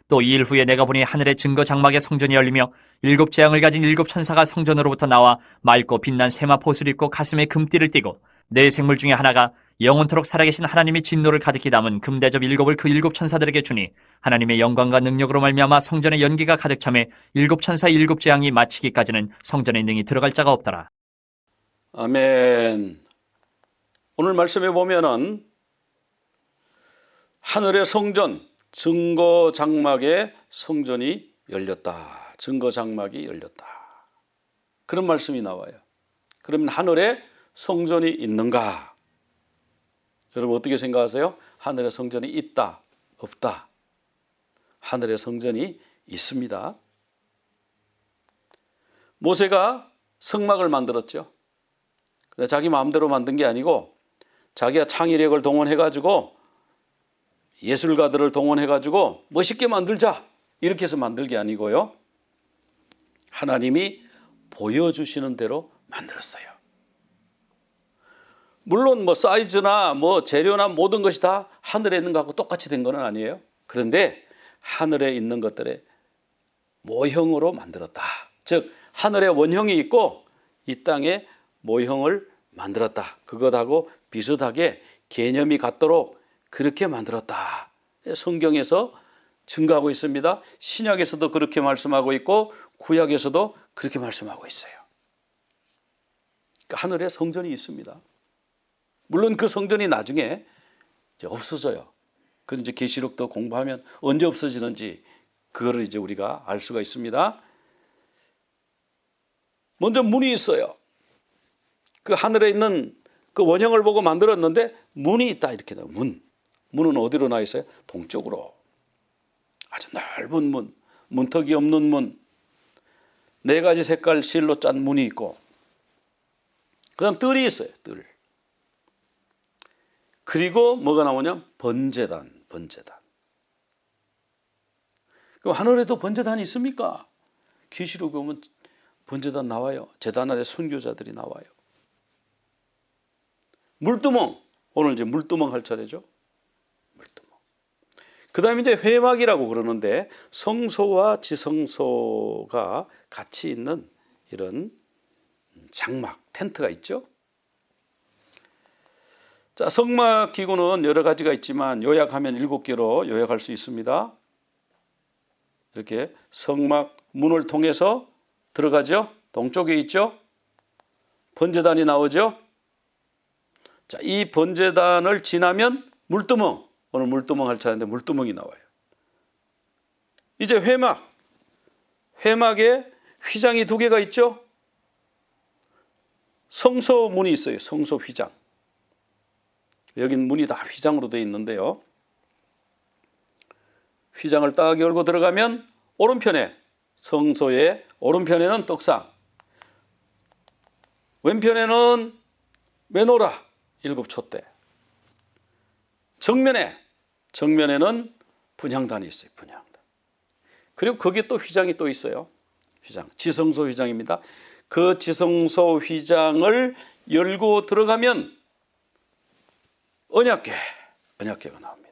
또 2일 후에 내가 보니 하늘의 증거 장막의 성전이 열리며 7 재앙을 가진 7 천사가 성전으로부터 나와 맑고 빛난 세마포 옷을 입고 가슴에 금띠를 띠고 네 생물 중에 하나가 영원토록 살아계신 하나님의 진노를 가득히 담은 금대접 7을 그 7 천사들에게 주니 하나님의 영광과 능력으로 말미암아 성전에 연기가 가득 차매 7 천사의 7 재앙이 마치기까지는 성전에 능히 들어갈 자가 없더라. 아멘. 오늘 말씀에 보면은 하늘의 성전, 증거 장막의 성전이 열렸다. 증거 장막이 열렸다. 그런 말씀이 나와요. 그러면 하늘에 성전이 있는가? 여러분 어떻게 생각하세요? 하늘에 성전이 있다, 없다? 하늘에 성전이 있습니다. 모세가 성막을 만들었죠. 근데 자기 마음대로 만든 게 아니고 자기가 창의력을 동원해가지고 예술가들을 동원해가지고 멋있게 만들자 이렇게 해서 만들 게 아니고요. 하나님이 보여주시는 대로 만들었어요. 물론 뭐 사이즈나 뭐 재료나 모든 것이 다 하늘에 있는 것하고 똑같이 된 건 아니에요. 그런데 하늘에 있는 것들의 모형으로 만들었다. 즉 하늘에 원형이 있고 이 땅에 모형을 만들었다. 그것하고 비슷하게 개념이 같도록 그렇게 만들었다. 성경에서 증거하고 있습니다. 신약에서도 그렇게 말씀하고 있고 구약에서도 그렇게 말씀하고 있어요. 그러니까 하늘에 성전이 있습니다. 물론 그 성전이 나중에 이제 없어져요. 그건 이제 계시록도 공부하면 언제 없어지는지 그거를 이제 우리가 알 수가 있습니다. 먼저 문이 있어요. 그 하늘에 있는 그 원형을 보고 만들었는데 문이 있다 이렇게 나와요. 문은 어디로 나 있어요? 동쪽으로. 아주 넓은 문, 문턱이 없는 문, 4가지 색깔 실로 짠 문이 있고 그 다음 뜰이 있어요. 뜰. 그리고 뭐가 나오냐? 번제단. 그럼 하늘에도 번제단이 있습니까? 계시록에 보면 번제단 나와요. 제단 아래 순교자들이 나와요. 물두멍. 오늘 이제 물두멍 할 차례죠. 물두멍. 그 다음에 이제 회막이라고 그러는데 성소와 지성소가 같이 있는 이런 장막, 텐트가 있죠. 자, 성막 기구는 여러 가지가 있지만 요약하면 7개로 요약할 수 있습니다. 이렇게 성막 문을 통해서 들어가죠. 동쪽에 있죠. 번제단이 나오죠. 자, 이 번제단을 지나면 물두멍. 오늘 물두멍 할 차례인데 물두멍이 나와요. 이제 회막에 휘장이 2개가 있죠. 성소 문이 있어요. 성소 휘장. 여긴 문이 다 휘장으로 되어 있는데요. 휘장을 딱 열고 들어가면 오른편에 성소의 오른편에는 떡상, 왼편에는 메노라 7 촛대, 정면에는 분향단이 있어요. 분향단. 그리고 거기에 또 휘장이 또 있어요. 휘장, 지성소 휘장입니다. 그 지성소 휘장을 열고 들어가면 언약궤가 나옵니다.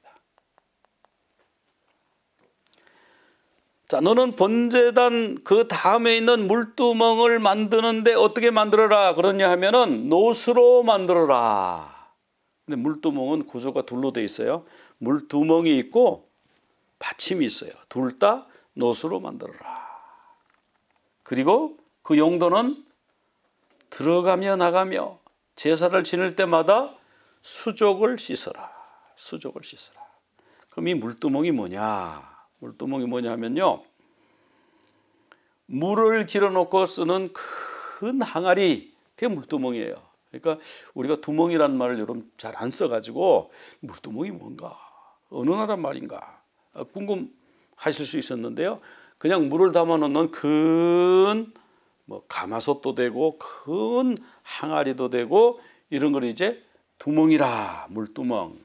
자, 너는 번제단 그 다음에 있는 물두멍을 만드는데 어떻게 만들어라 그러냐 하면은 노수로 만들어라. 근데 물두멍은 구조가 둘로 되어 있어요. 물두멍이 있고 받침이 있어요. 둘 다 노수로 만들어라. 그리고 그 용도는 들어가며 나가며 제사를 지낼 때마다 수족을 씻어라. 그럼 이 물두멍이 뭐냐? 물두멍이 뭐냐면요. 물을 길어놓고 쓰는 큰 항아리, 그게 물두멍이에요. 그러니까 우리가 두멍이라는 말을 여러분 잘 안 써가지고 물두멍이 뭔가, 어느 나라 말인가 궁금하실 수 있었는데요. 그냥 물을 담아놓는 큰 뭐 가마솥도 되고 큰 항아리도 되고 이런 걸 이제 두멍이라, 물두멍.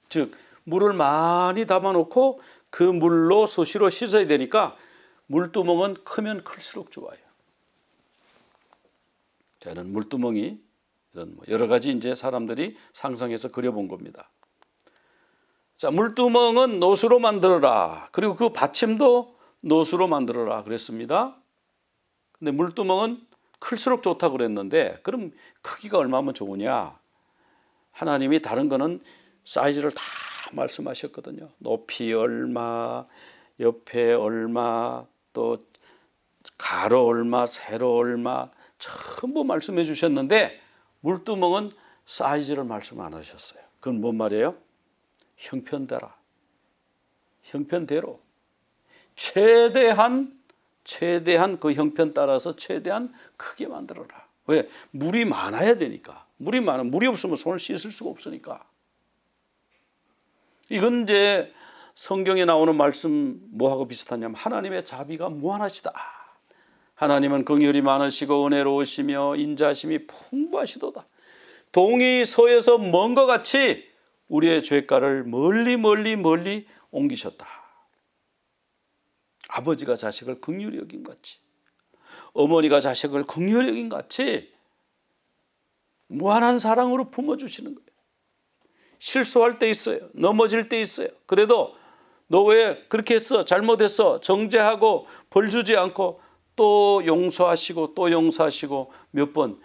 즉 물을 많이 담아놓고 그 물로 수시로 씻어야 되니까 물두멍은 크면 클수록 좋아요. 저는 물두멍이 이런 여러 가지 이제 사람들이 상상해서 그려본 겁니다. 자, 물두멍은 노수로 만들어라. 그리고 그 받침도 노수로 만들어라 그랬습니다. 근데 물두멍은 클수록 좋다고 그랬는데 그럼 크기가 얼마면 좋으냐? 하나님이 다른 거는 사이즈를 다 말씀하셨거든요. 높이 얼마, 옆에 얼마, 또 가로 얼마, 세로 얼마 전부 말씀해 주셨는데 물두멍은 사이즈를 말씀 안 하셨어요. 그건 뭔 말이에요? 형편대라. 형편대로 최대한 그 형편 따라서 최대한 크게 만들어라. 왜? 물이 많아야 되니까. 물이 없으면 손을 씻을 수가 없으니까. 이건 이제 성경에 나오는 말씀 뭐하고 비슷하냐면 하나님의 자비가 무한하시다. 하나님은 긍휼이 많으시고 은혜로우시며 인자심이 풍부하시도다. 동이 서에서 먼 것 같이 우리의 죄가를 멀리 옮기셨다. 아버지가 자식을 긍휼히 여긴 같이, 어머니가 자식을 긍휼히 여긴 같이 무한한 사랑으로 품어주시는 거예요. 실수할 때 있어요. 넘어질 때 있어요. 그래도 너 왜 그렇게 했어? 잘못했어. 정죄하고 벌 주지 않고 또 용서하시고 또 용서하시고 몇 번?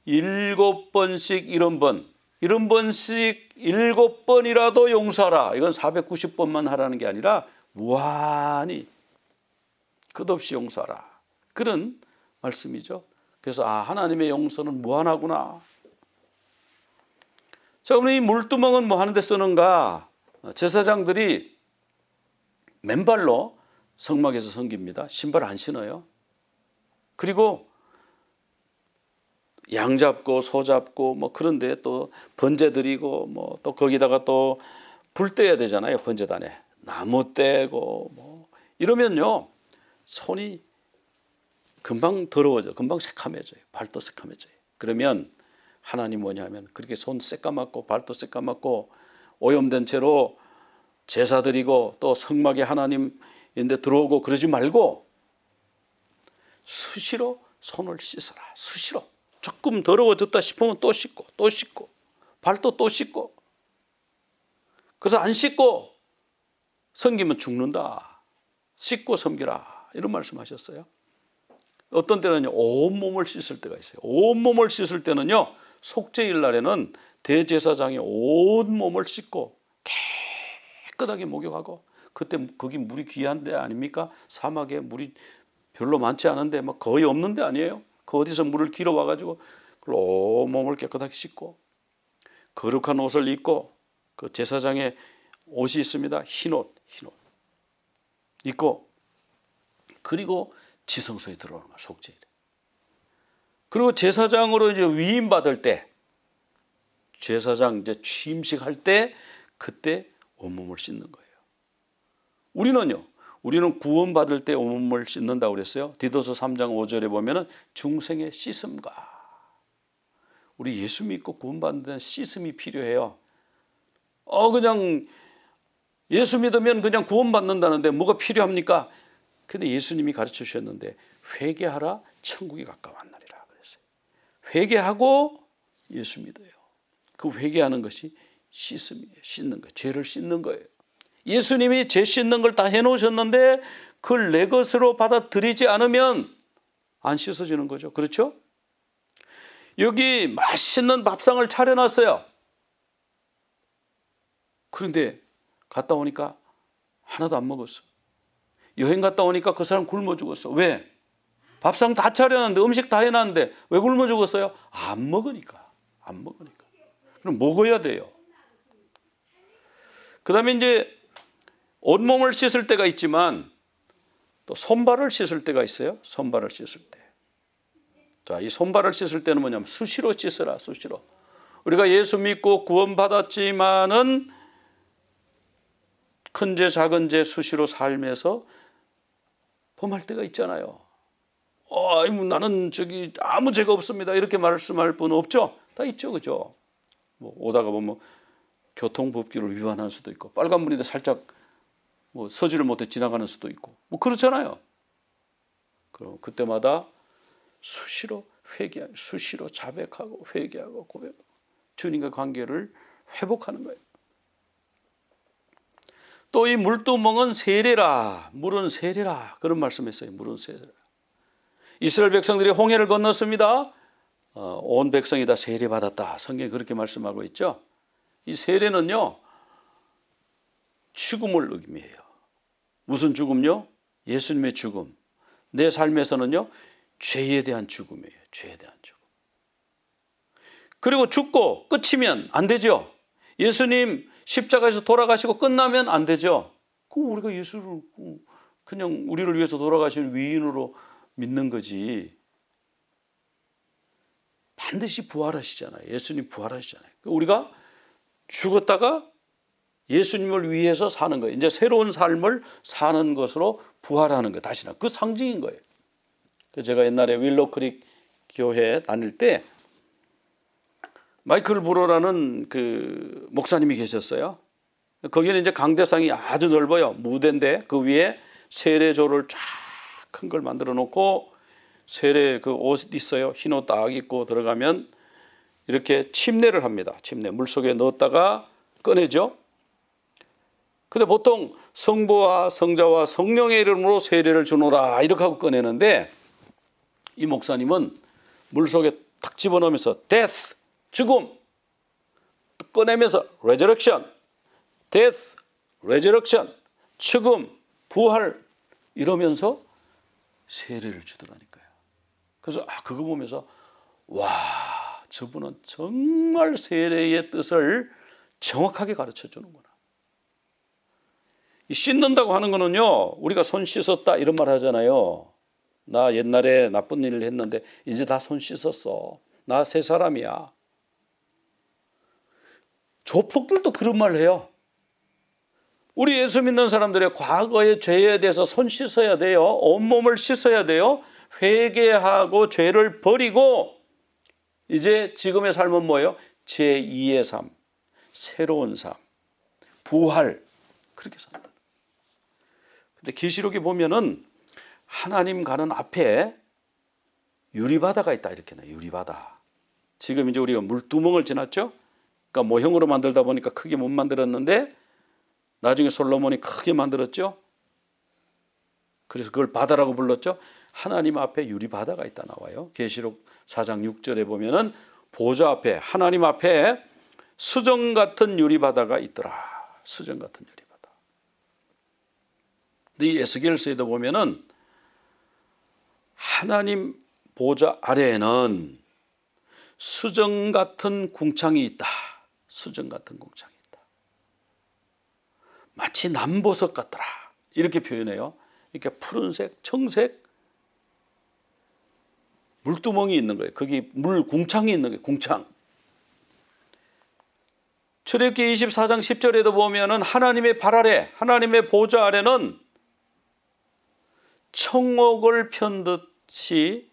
7번씩 70번씩 7번이라도 용서하라. 이건 490번만 하라는 게 아니라 무한히 끝없이 용서하라. 그런 말씀이죠. 그래서 하나님의 용서는 무한하구나. 자, 그럼 이 물두멍은 뭐 하는 데 쓰는가? 제사장들이 맨발로 성막에서 섬깁니다. 신발 안 신어요. 그리고 양 잡고 소 잡고 뭐 그런데 또 번제 드리고 뭐 또 거기다가 또 불 떼야 되잖아요. 번제단에 나무 떼고 뭐 이러면요 손이 금방 더러워져, 금방 새카매져요. 발도 새카매져요. 그러면 하나님 뭐냐면 그렇게 손 새까맣고 발도 새까맣고 오염된 채로 제사 드리고 또 성막에 하나님인데 들어오고 그러지 말고 수시로 손을 씻어라. 수시로. 조금 더러워졌다 싶으면 또 씻고 또 씻고 발도 또 씻고. 그래서 안 씻고 섬기면 죽는다. 씻고 섬기라. 이런 말씀하셨어요. 어떤 때는요 온몸을 씻을 때가 있어요. 온몸을 씻을 때는요 속죄일 날에는 대제사장이 온몸을 씻고 깨끗하게 목욕하고, 그때 거기 물이 귀한 데 아닙니까? 사막에 물이 별로 많지 않은데 막 거의 없는 데 아니에요? 그 어디서 물을 길어 와가지고 그걸 온몸을 깨끗하게 씻고 거룩한 옷을 입고, 그 제사장의 옷이 있습니다. 흰옷 입고, 그리고 지성소에 들어오는 거야. 속죄일에. 그리고 제사장으로 이제 위임 받을 때, 제사장 이제 취임식 할 때 그때 온몸을 씻는 거예요. 우리는 구원 받을 때 온몸을 씻는다고 그랬어요. 디도서 3장 5절에 보면은 중생의 씻음과, 우리 예수 믿고 구원 받는 데는 씻음이 필요해요. 그냥 예수 믿으면 그냥 구원 받는다는데 뭐가 필요합니까? 근데 예수님이 가르쳐 주셨는데 회개하라 천국이 가까웠나리라 그랬어요. 회개하고 예수 믿어요. 그 회개하는 것이 씻음이에요. 씻는 거예요. 죄를 씻는 거예요. 예수님이 죄 씻는 걸 다 해놓으셨는데 그걸 내 것으로 받아들이지 않으면 안 씻어지는 거죠. 그렇죠? 여기 맛있는 밥상을 차려놨어요. 그런데 갔다 오니까 하나도 안 먹었어. 여행 갔다 오니까 그 사람 굶어 죽었어. 왜? 밥상 다 차려놨는데, 음식 다 해놨는데 왜 굶어 죽었어요? 안 먹으니까. 그럼 먹어야 돼요. 그 다음에 이제 온몸을 씻을 때가 있지만 또 손발을 씻을 때가 있어요. 손발을 씻을 때. 자, 이 손발을 씻을 때는 뭐냐면 수시로 씻어라. 수시로. 우리가 예수 믿고 구원받았지만은 큰 죄 작은 죄 수시로 삶에서 범할 때가 있잖아요. 나는 아무 죄가 없습니다. 이렇게 말씀할 분 없죠? 다 있죠. 그죠? 뭐 오다가 보면 교통법규를 위반할 수도 있고, 빨간불인데 살짝 서지를 못해 지나가는 수도 있고, 뭐 그렇잖아요. 그럼 그때마다 수시로 회개하고, 수시로 자백하고 회개하고 고백하고 주님과 관계를 회복하는 거예요. 또 이 물두멍은 세례라, 물은 세례라, 그런 말씀했어요. 물은 세례라. 이스라엘 백성들이 홍해를 건넜습니다. 온 백성이 다 세례 받았다. 성경이 그렇게 말씀하고 있죠. 이 세례는요, 죽음을 의미해요. 무슨 죽음요? 예수님의 죽음. 내 삶에서는요, 죄에 대한 죽음이에요. 죄에 대한 죽음. 그리고 죽고 끝이면 안 되죠. 예수님 십자가에서 돌아가시고 끝나면 안 되죠. 그럼 우리가 예수를 그냥 우리를 위해서 돌아가신 위인으로 믿는 거지. 반드시 부활하시잖아요. 예수님 부활하시잖아요. 우리가 죽었다가 예수님을 위해서 사는 거예요. 이제 새로운 삶을 사는 것으로 부활하는 거예요. 다시는 그 상징인 거예요. 제가 옛날에 윌로크릭 교회 다닐 때 마이클 브로라는 그 목사님이 계셨어요. 거기는 이제 강대상이 아주 넓어요. 무대인데 그 위에 세례조를 쫙 큰 걸 만들어 놓고 세례 그 옷 있어요. 흰 옷 딱 입고 들어가면 이렇게 침례를 합니다. 침례 물속에 넣었다가 꺼내죠. 근데 보통 성부와 성자와 성령의 이름으로 세례를 주노라 이렇게 하고 꺼내는데 이 목사님은 물속에 탁 집어넣으면서 death, 죽음, 꺼내면서 resurrection, death, resurrection, 죽음, 부활 이러면서 세례를 주더라니까요. 그래서 그거 보면서 와, 저분은 정말 세례의 뜻을 정확하게 가르쳐 주는구나. 이 씻는다고 하는 거는요, 우리가 손 씻었다 이런 말 하잖아요. 나 옛날에 나쁜 일을 했는데 이제 다 손 씻었어. 나 새 사람이야. 조폭들도 그런 말을 해요. 우리 예수 믿는 사람들의 과거의 죄에 대해서 손 씻어야 돼요. 온몸을 씻어야 돼요. 회개하고 죄를 버리고 이제 지금의 삶은 뭐예요? 제2의 삶, 새로운 삶, 부활 그렇게 산다. 근데 계시록에 보면은 하나님 가는 앞에 유리바다가 있다 이렇게 나요. 유리바다. 지금 이제 우리가 물두멍을 지났죠. 그러니까 모형으로 만들다 보니까 크게 못 만들었는데 나중에 솔로몬이 크게 만들었죠. 그래서 그걸 바다라고 불렀죠. 하나님 앞에 유리바다가 있다 나와요. 계시록 4장 6절에 보면은 보좌 앞에 하나님 앞에 수정 같은 유리바다가 있더라. 수정 같은 유리바다. 근데 이 에스겔서에도 보면은 하나님 보좌 아래에는 수정 같은 궁창이 있다. 수정 같은 궁창이 있다. 마치 남보석 같더라. 이렇게 표현해요. 이렇게 푸른색, 청색 물두멍이 있는 거예요. 거기 물 궁창이 있는 거예요. 궁창. 출애굽기 24장 10절에도 보면은 하나님의 발 아래, 하나님의 보좌 아래는 청옥을 편듯이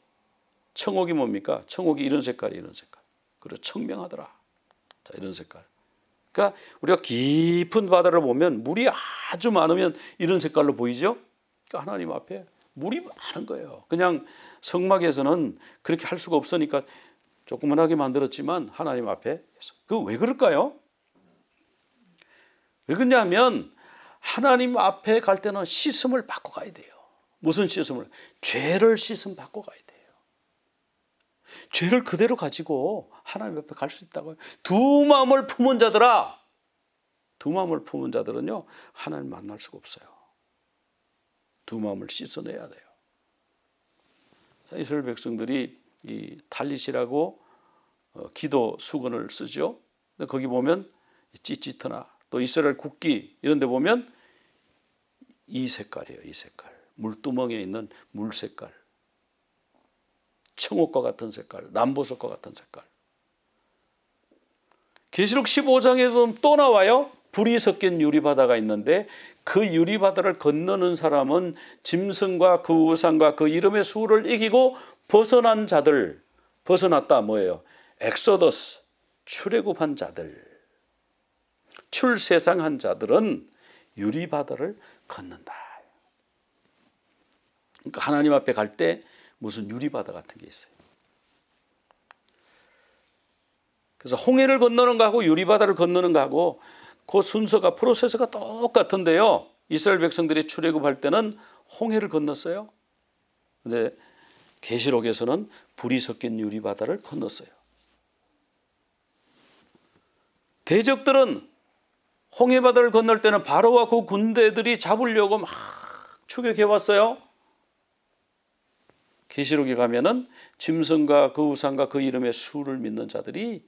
청옥이 뭡니까? 청옥이 이런 색깔이 이런 색깔. 그리고 청명하더라. 자, 이런 색깔. 그러니까 우리가 깊은 바다를 보면 물이 아주 많으면 이런 색깔로 보이죠? 그러니까 하나님 앞에 물이 많은 거예요. 그냥 성막에서는 그렇게 할 수가 없으니까 조그만하게 만들었지만 하나님 앞에 그 왜 그럴까요? 왜 그러냐면 하나님 앞에 갈 때는 씻음을 받고 가야 돼요. 무슨 씻음을? 죄를 씻음 받고 가야 돼요. 죄를 그대로 가지고 하나님 앞에 갈 수 있다고요. 두 마음을 품은 자들아, 두 마음을 품은 자들은요 하나님 만날 수가 없어요. 두 마음을 씻어내야 돼요. 이스라엘 백성들이 이 탈릿이라고 기도 수건을 쓰죠. 거기 보면 찌찌트나 또 이스라엘 국기 이런 데 보면 이 색깔이에요. 이 색깔. 물두멍에 있는 물 색깔. 청옥과 같은 색깔, 남보석과 같은 색깔. 계시록 15장에도 또 나와요. 불이 섞인 유리바다가 있는데 그 유리바다를 건너는 사람은 짐승과 그 우상과 그 이름의 수를 이기고 벗어난 자들, 벗어났다 뭐예요? 엑소더스, 출애굽한 자들, 출세상한 자들은 유리바다를 건넌다. 그러니까 하나님 앞에 갈 때 무슨 유리바다 같은 게 있어요. 그래서 홍해를 건너는 거하고 유리바다를 건너는 거하고 그 순서가 프로세스가 똑같은데요. 이스라엘 백성들이 출애굽할 때는 홍해를 건넜어요. 근데 계시록에서는 불이 섞인 유리바다를 건넜어요. 대적들은 홍해바다를 건널 때는 바로와 그 군대들이 잡으려고 막 추격해 왔어요. 계시록에 가면은 짐승과 그 우상과 그 이름의 수를 믿는 자들이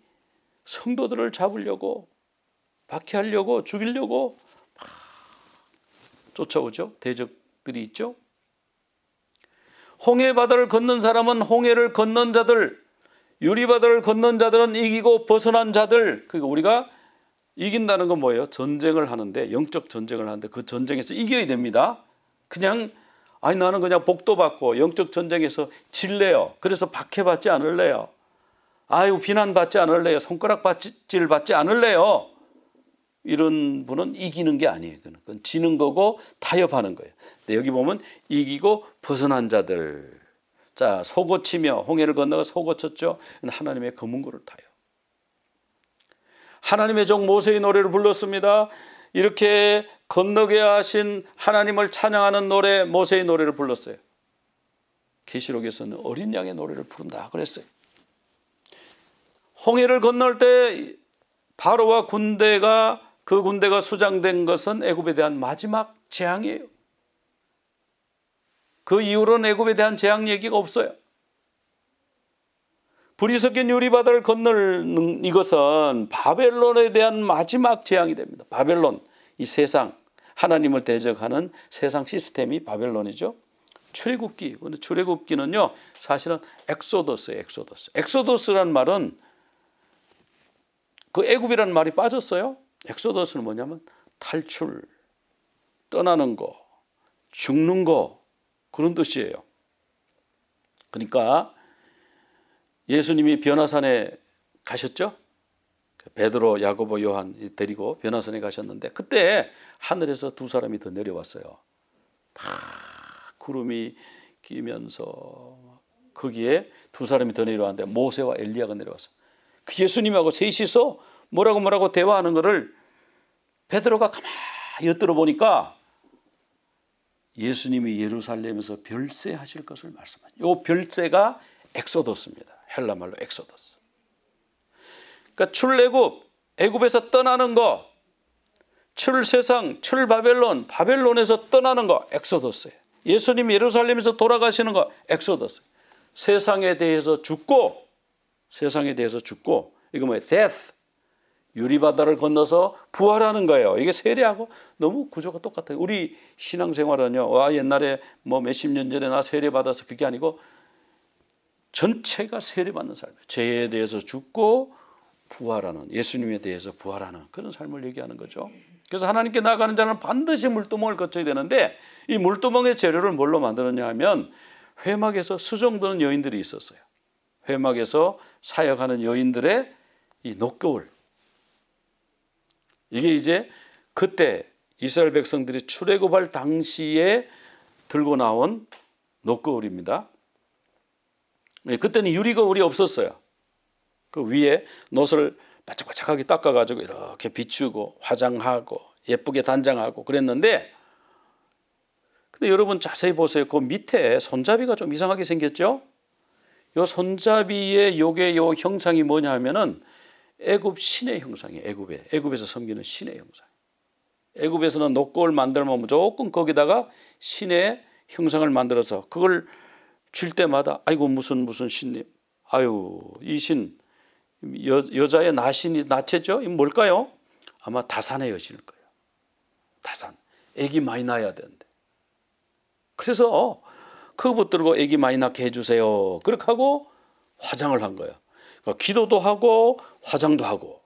성도들을 잡으려고, 박해하려고, 죽이려고 막 쫓아오죠. 대적들이 있죠. 홍해바다를 건넌 사람은 홍해를 건넌 자들, 유리바다를 건넌 자들은 이기고 벗어난 자들. 그러니까 우리가 이긴다는 건 뭐예요? 전쟁을 하는데, 영적 전쟁을 하는데 그 전쟁에서 이겨야 됩니다. 그냥 아니 나는 그냥 복도 받고 영적 전쟁에서 질래요. 그래서 박해받지 않을래요. 아이고 비난받지 않을래요. 손가락질 받지 않을래요. 이런 분은 이기는 게 아니에요. 그건 지는 거고 타협하는 거예요. 근데 여기 보면 이기고 벗어난 자들. 자, 소고치며 홍해를 건너가 소고쳤죠. 하나님의 검은고를 타요. 하나님의 종 모세의 노래를 불렀습니다. 이렇게 건너게 하신 하나님을 찬양하는 노래, 모세의 노래를 불렀어요. 계시록에서는 어린 양의 노래를 부른다 그랬어요. 홍해를 건널 때 바로와 그 군대가 수장된 것은 애굽에 대한 마지막 재앙이에요. 그 이후로는 애굽에 대한 재앙 얘기가 없어요. 불이 섞인 유리바다를 건너는 이것은 바벨론에 대한 마지막 재앙이 됩니다. 바벨론, 이 세상, 하나님을 대적하는 세상 시스템이 바벨론이죠. 출애굽기, 근데 출애굽기는요 사실은 엑소더스예요. 엑소더스란 말은 그 애굽이라는 말이 빠졌어요. 엑소더스는 뭐냐면 탈출, 떠나는 거, 죽는 거, 그런 뜻이에요. 그러니까 예수님이 변화산에 가셨죠. 베드로, 야고보, 요한 데리고 변화산에 가셨는데 그때 하늘에서 두 사람이 더 내려왔어요. 다 구름이 끼면서 거기에 두 사람이 더 내려왔는데 모세와 엘리야가 내려왔어요. 그 예수님하고 셋이서 뭐라고 대화하는 것을 베드로가 가만히 엿들어 보니까 예수님이 예루살렘에서 별세하실 것을 말씀하죠. 이 별세가 엑소더스입니다. 헬라 말로 엑소더스. 그러니까 출애굽, 애굽에서 떠나는 거, 출세상, 출바벨론, 바벨론에서 떠나는 거, 엑소더스예요. 예수님 예루살렘에서 돌아가시는 거, 엑소더스. 세상에 대해서 죽고, 이거 뭐예요? death. 유리바다를 건너서 부활하는 거예요. 이게 세례하고 너무 구조가 똑같아요. 우리 신앙생활은요, 옛날에 뭐 몇십 년 전에 나 세례받아서 그게 아니고 전체가 세례받는 삶이에요. 죄에 대해서 죽고 부활하는, 예수님에 대해서 부활하는 그런 삶을 얘기하는 거죠. 그래서 하나님께 나아가는 자는 반드시 물두멍을 거쳐야 되는데 이 물두멍의 재료를 뭘로 만들었냐 하면 회막에서 수종드는 여인들이 있었어요. 회막에서 사역하는 여인들의 이 녹거울. 이게 이제 그때 이스라엘 백성들이 출애굽할 당시에 들고 나온 녹거울입니다. 그때는 유리거울이 없었어요. 그 위에 놋을 바짝바짝하게 닦아가지고 이렇게 비추고 화장하고 예쁘게 단장하고 그랬는데, 근데 여러분 자세히 보세요. 그 밑에 손잡이가 좀 이상하게 생겼죠? 요 손잡이의 요게 요 형상이 뭐냐 하면은 애굽 신의 형상이에요. 애굽에서 섬기는 신의 형상. 애굽에서는 녹거울 만들면 무조건 거기다가 신의 형상을 만들어서 그걸 줄 때마다 아이고 무슨 신님, 아유 이 신 여자의 나체죠? 이 뭘까요? 아마 다산의 여신일 거예요. 다산. 애기 많이 낳아야 되는데. 그래서 그거 붙들고 애기 많이 낳게 해주세요. 그렇게 하고 화장을 한 거예요. 그러니까 기도도 하고 화장도 하고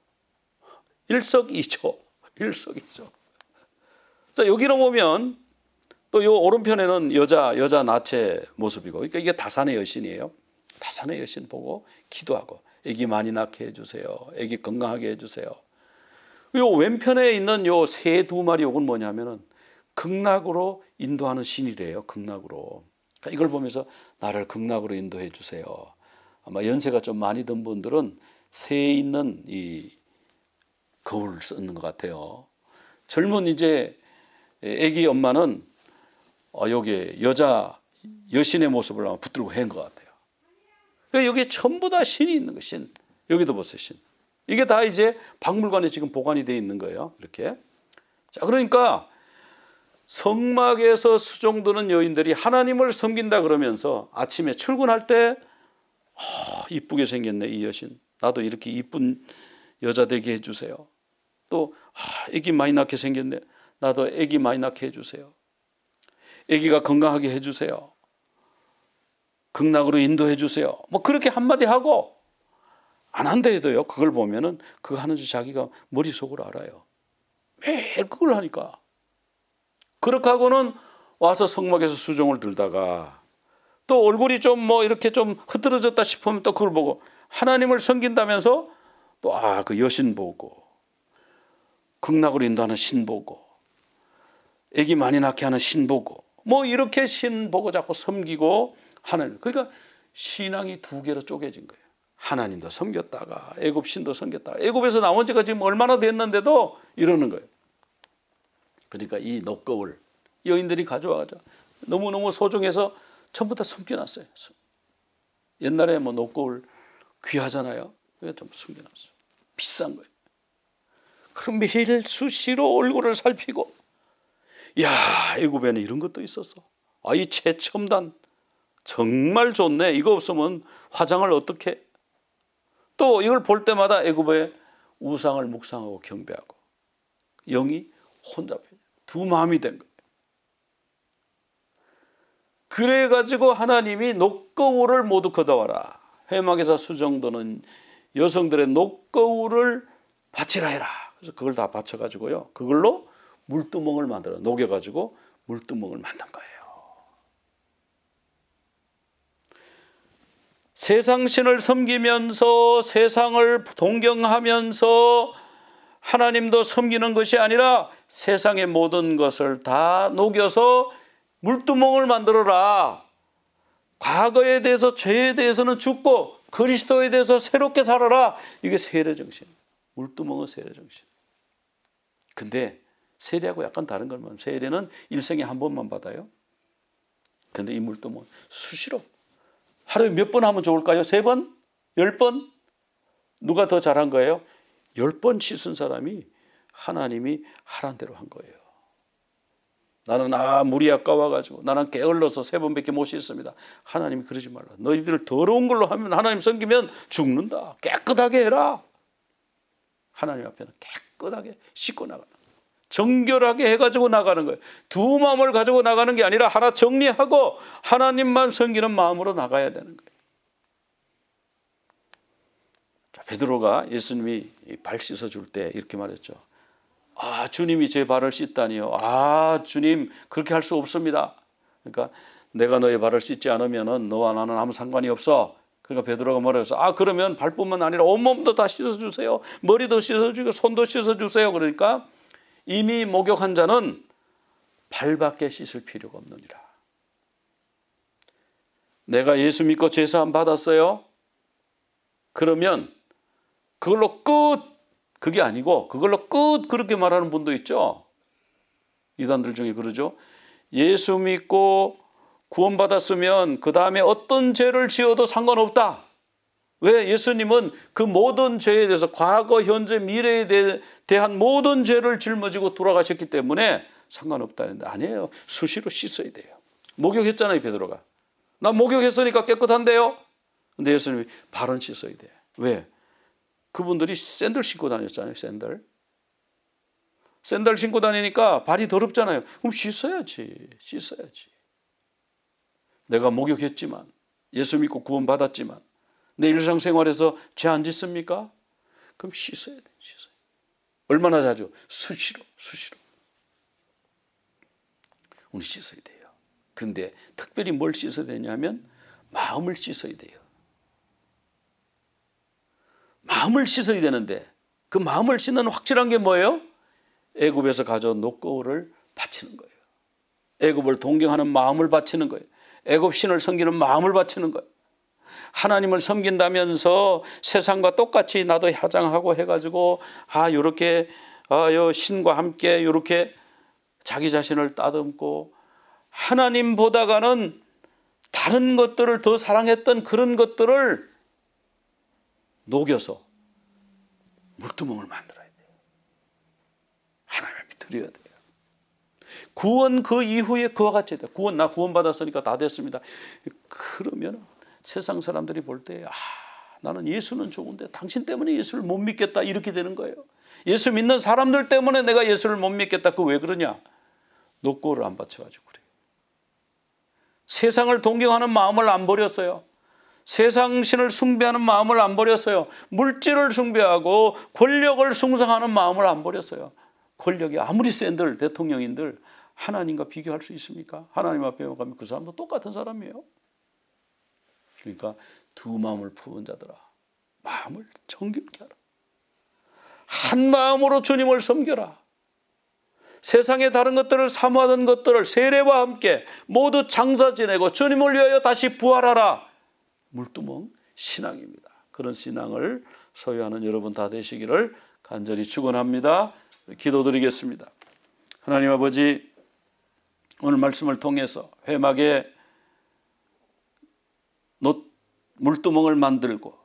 일석이조. 자, 여기로 보면 또 요 오른편에는 여자 나체 모습이고, 그러니까 이게 다산의 여신이에요. 다산의 여신 보고 기도하고 애기 많이 낳게 해주세요. 애기 건강하게 해주세요. 요 왼편에 있는 요 새 두 마리 요건 뭐냐면은 극락으로 인도하는 신이래요. 극락으로. 그러니까 이걸 보면서 나를 극락으로 인도해 주세요. 아마 연세가 좀 많이 든 분들은 새에 있는 이 거울을 썼는 것 같아요. 젊은 이제 아기 엄마는 여기에 여신의 모습을 아마 붙들고 한 것 같아요. 그러니까 여기에 전부 다 신이 있는 거예요. 신. 여기도 보세요. 신. 이게 다 이제 박물관에 지금 보관이 되어 있는 거예요. 이렇게. 자, 그러니까 성막에서 수종드는 여인들이 하나님을 섬긴다 그러면서 아침에 출근할 때 이쁘게 생겼네 이 여신. 나도 이렇게 이쁜 여자 되게 해주세요. 또 아기 많이 낳게 생겼네. 나도 아기 많이 낳게 해주세요. 아기가 건강하게 해주세요. 극락으로 인도해 주세요. 뭐 그렇게 한마디 하고 안 한다 해도요. 그걸 보면은 그거 하는지 자기가 머릿속으로 알아요. 매일 그걸 하니까. 그렇게 하고는 와서 성막에서 수종을 들다가 또 얼굴이 좀 뭐 이렇게 좀 흐트러졌다 싶으면 또 그걸 보고 하나님을 섬긴다면서 또 그 여신 보고 극락으로 인도하는 신 보고 아기 많이 낳게 하는 신 보고 뭐 이렇게 신 보고 자꾸 섬기고 하나님. 그러니까 신앙이 두 개로 쪼개진 거예요. 하나님도 섬겼다가 애굽 신도 섬겼다가 애굽에서 나온 지가 지금 얼마나 됐는데도 이러는 거예요. 그러니까 이 녹거울 여인들이 가져와가지고 너무너무 소중해서 전부 다 숨겨놨어요. 옛날에 뭐 녹거울 귀하잖아요. 그래서 좀 숨겨놨어요. 비싼 거예요. 그럼 매일 수시로 얼굴을 살피고 야 애굽에는 이런 것도 있었어. 이 최첨단 정말 좋네. 이거 없으면 화장을 어떻게 해? 또 이걸 볼 때마다 애굽의 우상을 묵상하고 경배하고 영이 혼잡해요. 두 마음이 된 거예요. 그래가지고 하나님이 녹거울을 모두 걷어와라. 회막에서 수종드는 여성들의 녹거울을 바치라 해라. 그래서 그걸 다 바쳐가지고요. 그걸로 물두멍을 만들어 녹여가지고 물두멍을 만든 거예요. 세상 신을 섬기면서 세상을 동경하면서 하나님도 섬기는 것이 아니라 세상의 모든 것을 다 녹여서 물두멍을 만들어라. 과거에 대해서 죄에 대해서는 죽고 그리스도에 대해서 새롭게 살아라. 이게 세례정신. 물두멍은 세례정신. 근데 세례하고 약간 다른 걸 보면 세례는 일생에 한 번만 받아요. 근데 이 물두멍은 수시로 하루에 몇 번 하면 좋을까요? 3번? 10번? 누가 더 잘한 거예요? 10번 씻은 사람이 하나님이 하란 대로 한 거예요. 나는 물이 아까워가지고 나는 게을러서 3번밖에 못 씻습니다. 하나님이 그러지 말라. 너희들 더러운 걸로 하면 하나님 섬기면 죽는다. 깨끗하게 해라. 하나님 앞에는 깨끗하게 씻고 나가는 거예요. 정결하게 해가지고 나가는 거예요. 두 마음을 가지고 나가는 게 아니라 하나 정리하고 하나님만 섬기는 마음으로 나가야 되는 거예요. 자, 베드로가 예수님이 발 씻어줄 때 이렇게 말했죠. 주님이 제 발을 씻다니요. 주님 그렇게 할 수 없습니다. 그러니까 내가 너의 발을 씻지 않으면 너와 나는 아무 상관이 없어. 그러니까 베드로가 뭐라 해서 그러면 발뿐만 아니라 온몸도 다 씻어주세요. 머리도 씻어주고 손도 씻어주세요. 그러니까 이미 목욕한 자는 발밖에 씻을 필요가 없느니라. 내가 예수 믿고 제사함 받았어요. 그러면 그걸로 끝. 그게 아니고 그걸로 끝 그렇게 말하는 분도 있죠. 이단들 중에 그러죠. 예수 믿고 구원받았으면 그 다음에 어떤 죄를 지어도 상관없다. 왜? 예수님은 그 모든 죄에 대해서 과거, 현재, 미래에 대한 모든 죄를 짊어지고 돌아가셨기 때문에 상관없다는데 아니에요. 수시로 씻어야 돼요. 목욕했잖아요, 베드로가. 나 목욕했으니까 깨끗한데요. 근데 예수님이 발은 씻어야 돼. 왜? 그분들이 샌들 신고 다녔잖아요. 샌들 신고 다니니까 발이 더럽잖아요. 그럼 씻어야지. 내가 목욕했지만 예수 믿고 구원받았지만 내 일상생활에서 죄 안 짓습니까? 그럼 씻어야 돼. 얼마나 자주? 수시로. 우리 씻어야 돼요. 근데 특별히 뭘 씻어야 되냐면 마음을 씻어야 돼요. 마음을 씻어야 되는데 그 마음을 씻는 확실한 게 뭐예요? 애굽에서 가져온 녹거울을 바치는 거예요. 애굽을 동경하는 마음을 바치는 거예요. 애굽 신을 섬기는 마음을 바치는 거예요. 하나님을 섬긴다면서 세상과 똑같이 나도 화장하고 해가지고 요렇게 요 신과 함께 요렇게 자기 자신을 따듬고 하나님보다가는 다른 것들을 더 사랑했던 그런 것들을 녹여서 물두멍을 만들어야 돼요. 하나님 앞에 드려야 돼요. 구원 그 이후에 그와 같이 돼요. 나 구원받았으니까 다 됐습니다. 그러면 세상 사람들이 볼 때 나는 예수는 좋은데 당신 때문에 예수를 못 믿겠다 이렇게 되는 거예요. 예수 믿는 사람들 때문에 내가 예수를 못 믿겠다. 그거 왜 그러냐? 노고를 안 바쳐가지고 그래요. 세상을 동경하는 마음을 안 버렸어요. 세상 신을 숭배하는 마음을 안 버렸어요. 물질을 숭배하고 권력을 숭상하는 마음을 안 버렸어요. 권력이 아무리 센들 대통령인들 하나님과 비교할 수 있습니까? 하나님 앞에 가면 그 사람도 똑같은 사람이에요. 그러니까 두 마음을 품은 자들아, 마음을 정결케 하라. 한 마음으로 주님을 섬겨라. 세상의 다른 것들을 사모하던 것들을 세례와 함께 모두 장사 지내고 주님을 위하여 다시 부활하라. 물두멍 신앙입니다. 그런 신앙을 소유하는 여러분 다 되시기를 간절히 축원합니다. 기도드리겠습니다. 하나님 아버지, 오늘 말씀을 통해서 회막에 물두멍을 만들고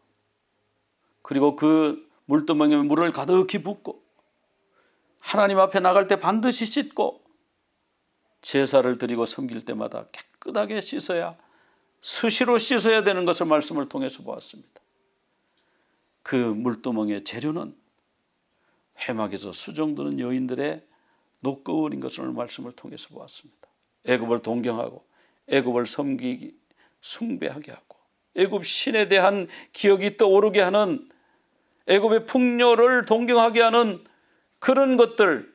그리고 그 물두멍에 물을 가득히 붓고 하나님 앞에 나갈 때 반드시 씻고 제사를 드리고 섬길 때마다 깨끗하게 씻어야 수시로 씻어야 되는 것을 말씀을 통해서 보았습니다. 그 물두멍의 재료는 회막에서 수종드는 여인들의 노거울인 것을 오늘 말씀을 통해서 보았습니다. 애굽을 동경하고 애굽을 섬기기 숭배하게 하고 애굽 신에 대한 기억이 떠오르게 하는 애굽의 풍요를 동경하게 하는 그런 것들을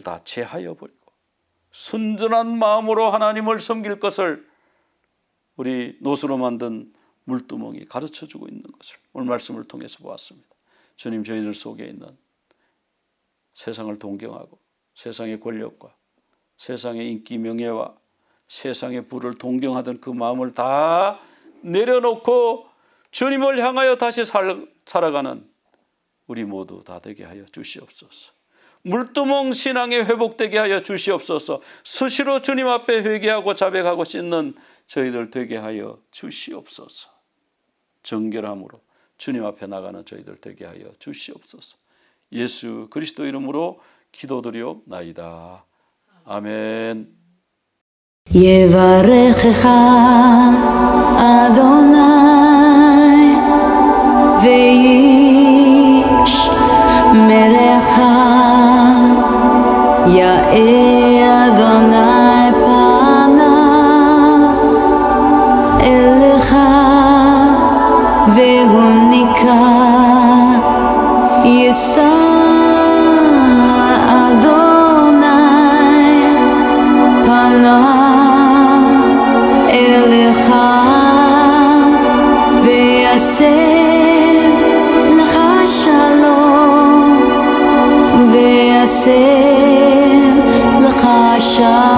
다 제하여 버리고 순전한 마음으로 하나님을 섬길 것을 우리 노수로 만든 물두멍이 가르쳐주고 있는 것을 오늘 말씀을 통해서 보았습니다. 주님, 저희들 속에 있는 세상을 동경하고 세상의 권력과 세상의 인기 명예와 세상의 부를 동경하던 그 마음을 다 내려놓고 주님을 향하여 다시 살아가는 우리 모두 다 되게 하여 주시옵소서. 물두멍 신앙에 회복되게 하여 주시옵소서. 수시로 주님 앞에 회개하고 자백하고 씻는 저희들 되게 하여 주시옵소서. 정결함으로 주님 앞에 나가는 저희들 되게 하여 주시옵소서. 예수 그리스도 이름으로 기도드리옵나이다. 아멘. יברכך אדוני וישמרך, יאר אדוני פניו אליך והוניקה, יישא אדוני פניו אליך ויעשה לך שלום, ויעשה לך שלום.